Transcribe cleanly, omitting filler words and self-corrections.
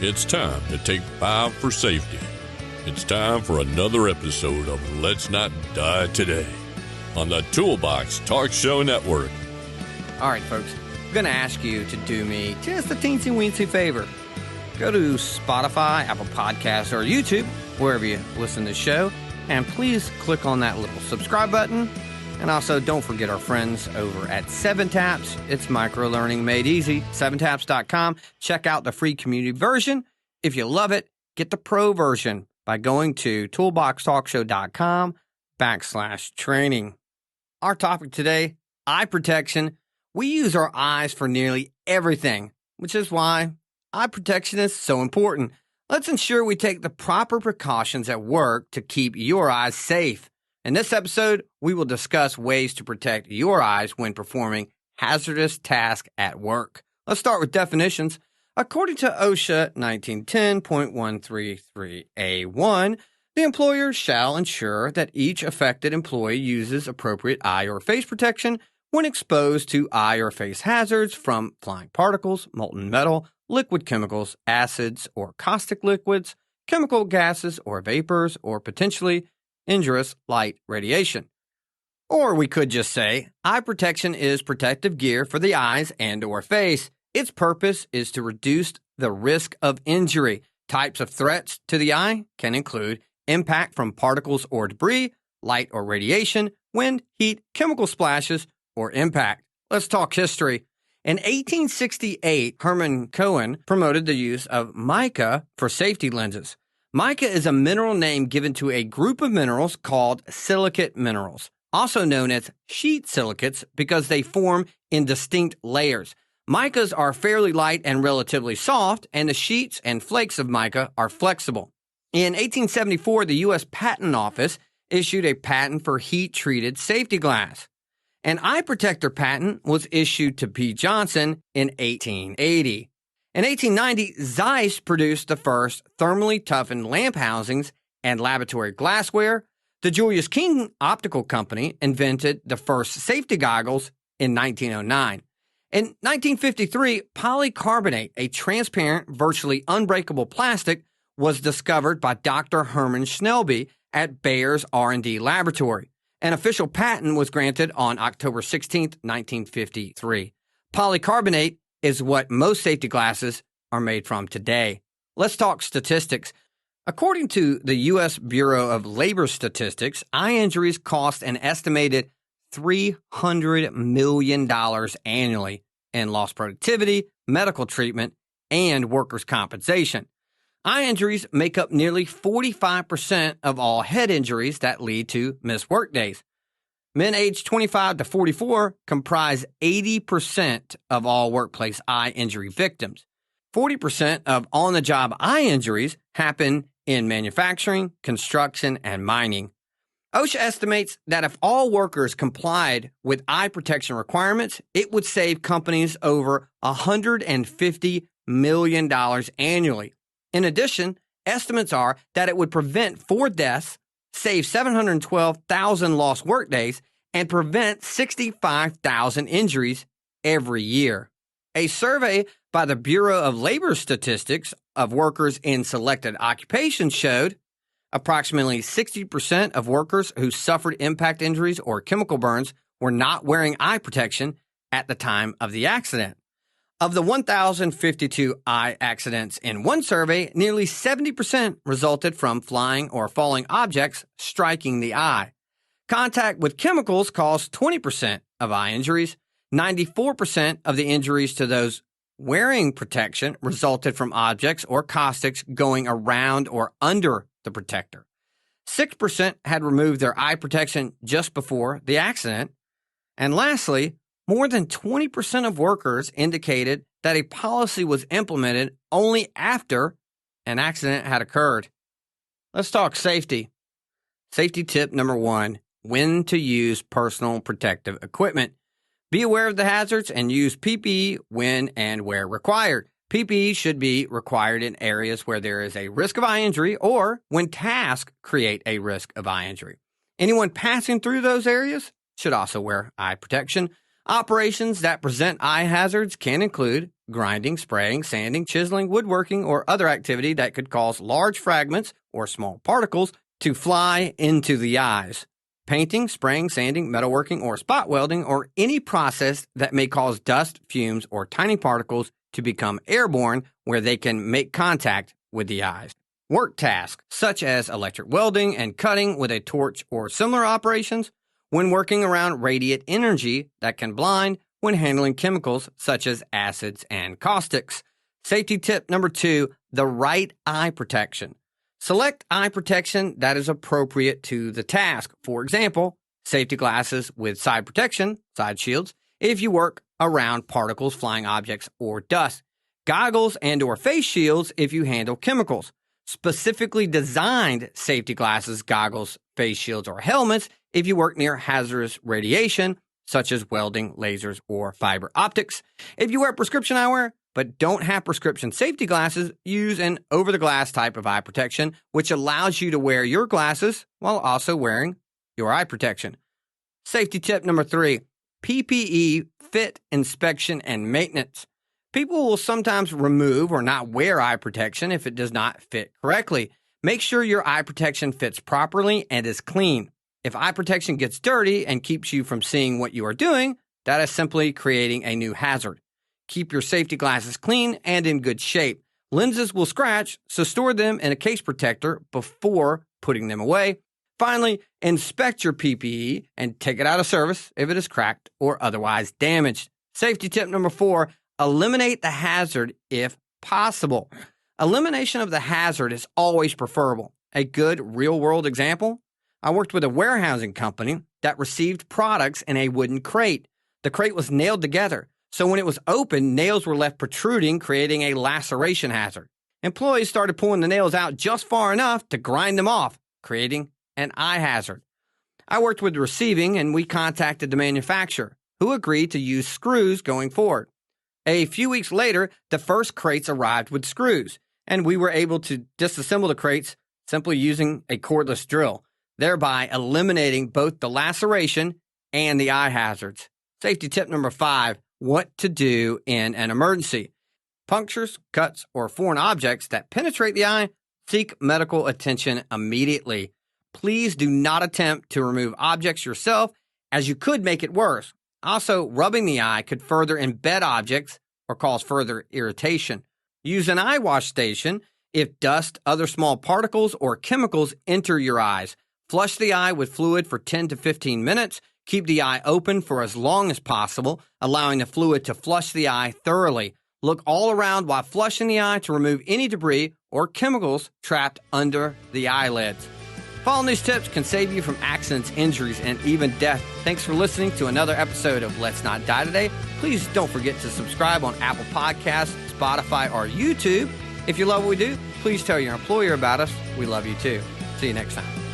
It's time to take 5 for safety. It's time for another episode of Let's Not Die Today on the Toolbox Talk Show Network. All right, folks, I'm going to ask you to do me just a teensy-weensy favor. Go to Spotify, Apple Podcasts, or YouTube, wherever you listen to the show, and please click on that little subscribe button. And also, don't forget our friends over at 7Taps. It's micro-learning made easy. 7taps.com. Check out the free community version. If you love it, get the pro version by going to toolboxtalkshow.com/training. Our topic today, eye protection. We use our eyes for nearly everything, which is why eye protection is so important. Let's ensure we take the proper precautions at work to keep your eyes safe. In this episode, we will discuss ways to protect your eyes when performing hazardous tasks at work. Let's start with definitions. According to OSHA 1910.133A1, the employer shall ensure that each affected employee uses appropriate eye or face protection when exposed to eye or face hazards from flying particles, molten metal, liquid chemicals, acids or caustic liquids, chemical gases or vapors, or potentially injurious light radiation. Or we could just say, eye protection is protective gear for the eyes and or face. Its purpose is to reduce the risk of injury. Types of threats to the eye can include impact from particles or debris, light or radiation, wind, heat, chemical splashes, or impact. Let's talk history. In 1868, Herman Cohen promoted the use of mica for safety lenses. Mica is a mineral name given to a group of minerals called silicate minerals, also known as sheet silicates because they form in distinct layers. Micas are fairly light and relatively soft, and the sheets and flakes of mica are flexible. In 1874, the U.S. Patent Office issued a patent for heat-treated safety glass. An eye protector patent was issued to P. Johnson in 1880. In 1890, Zeiss produced the first thermally toughened lamp housings and laboratory glassware. The Julius King Optical Company invented the first safety goggles in 1909. In 1953, polycarbonate, a transparent, virtually unbreakable plastic, was discovered by Dr. Herman Schnelby at Bayer's R&D laboratory. An official patent was granted on October 16, 1953. Polycarbonate is what most safety glasses are made from today. Let's talk statistics. According to the U.S. Bureau of Labor Statistics, eye injuries cost an estimated $300 million annually in lost productivity, medical treatment, and workers' compensation. Eye injuries make up nearly 45% of all head injuries that lead to missed workdays. Men aged 25 to 44 comprise 80% of all workplace eye injury victims. 40% of on-the-job eye injuries happen in manufacturing, construction, and mining. OSHA estimates that if all workers complied with eye protection requirements, it would save companies over $150 million annually. In addition, estimates are that it would prevent 4 deaths, save 712,000 lost workdays, and prevent 65,000 injuries every year. A survey by the Bureau of Labor Statistics of workers in selected occupations showed approximately 60% of workers who suffered impact injuries or chemical burns were not wearing eye protection at the time of the accident. Of the 1,052 eye accidents in one survey, nearly 70% resulted from flying or falling objects striking the eye. Contact with chemicals caused 20% of eye injuries. 94% of the injuries to those wearing protection resulted from objects or caustics going around or under the protector. 6% had removed their eye protection just before the accident. And lastly, more than 20% of workers indicated that a policy was implemented only after an accident had occurred. Let's talk safety. Safety tip number 1, when to use personal protective equipment. Be aware of the hazards and use PPE when and where required. PPE should be required in areas where there is a risk of eye injury or when tasks create a risk of eye injury. Anyone passing through those areas should also wear eye protection. Operations that present eye hazards can include grinding, spraying, sanding, chiseling, woodworking, or other activity that could cause large fragments or small particles to fly into the eyes. Painting, spraying, sanding, metalworking, or spot welding, or any process that may cause dust, fumes, or tiny particles to become airborne where they can make contact with the eyes. Work tasks, such as electric welding and cutting with a torch or similar operations, when working around radiant energy that can blind, when handling chemicals such as acids and caustics. Safety tip number 2, the right eye protection. Select eye protection that is appropriate to the task. For example, safety glasses with side protection, side shields, if you work around particles, flying objects, or dust. Goggles and or face shields if you handle chemicals. Specifically designed safety glasses, goggles, face shields, or helmets if you work near hazardous radiation, such as welding, lasers, or fiber optics. If you wear prescription eyewear, but don't have prescription safety glasses, use an over-the-glass type of eye protection, which allows you to wear your glasses while also wearing your eye protection. Safety tip number 3, PPE fit inspection and maintenance. People will sometimes remove or not wear eye protection if it does not fit correctly. Make sure your eye protection fits properly and is clean. If eye protection gets dirty and keeps you from seeing what you are doing, that is simply creating a new hazard. Keep your safety glasses clean and in good shape. Lenses will scratch, so store them in a case protector before putting them away. Finally, inspect your PPE and take it out of service if it is cracked or otherwise damaged. Safety tip number 4, eliminate the hazard if possible. Elimination of the hazard is always preferable. A good real-world example, I worked with a warehousing company that received products in a wooden crate. The crate was nailed together, so when it was opened, nails were left protruding, creating a laceration hazard. Employees started pulling the nails out just far enough to grind them off, creating an eye hazard. I worked with receiving, and we contacted the manufacturer, who agreed to use screws going forward. A few weeks later, the first crates arrived with screws, and we were able to disassemble the crates simply using a cordless drill, thereby eliminating both the laceration and the eye hazards. Safety tip number 5, what to do in an emergency. Punctures, cuts, or foreign objects that penetrate the eye, seek medical attention immediately. Please do not attempt to remove objects yourself, as you could make it worse. Also, rubbing the eye could further embed objects or cause further irritation. Use an eye wash station if dust, other small particles, or chemicals enter your eyes. Flush the eye with fluid for 10 to 15 minutes. Keep the eye open for as long as possible, allowing the fluid to flush the eye thoroughly. Look all around while flushing the eye to remove any debris or chemicals trapped under the eyelids. Following these tips can save you from accidents, injuries, and even death. Thanks for listening to another episode of Let's Not Die Today. Please don't forget to subscribe on Apple Podcasts, Spotify, or YouTube. If you love what we do, please tell your employer about us. We love you too. See you next time.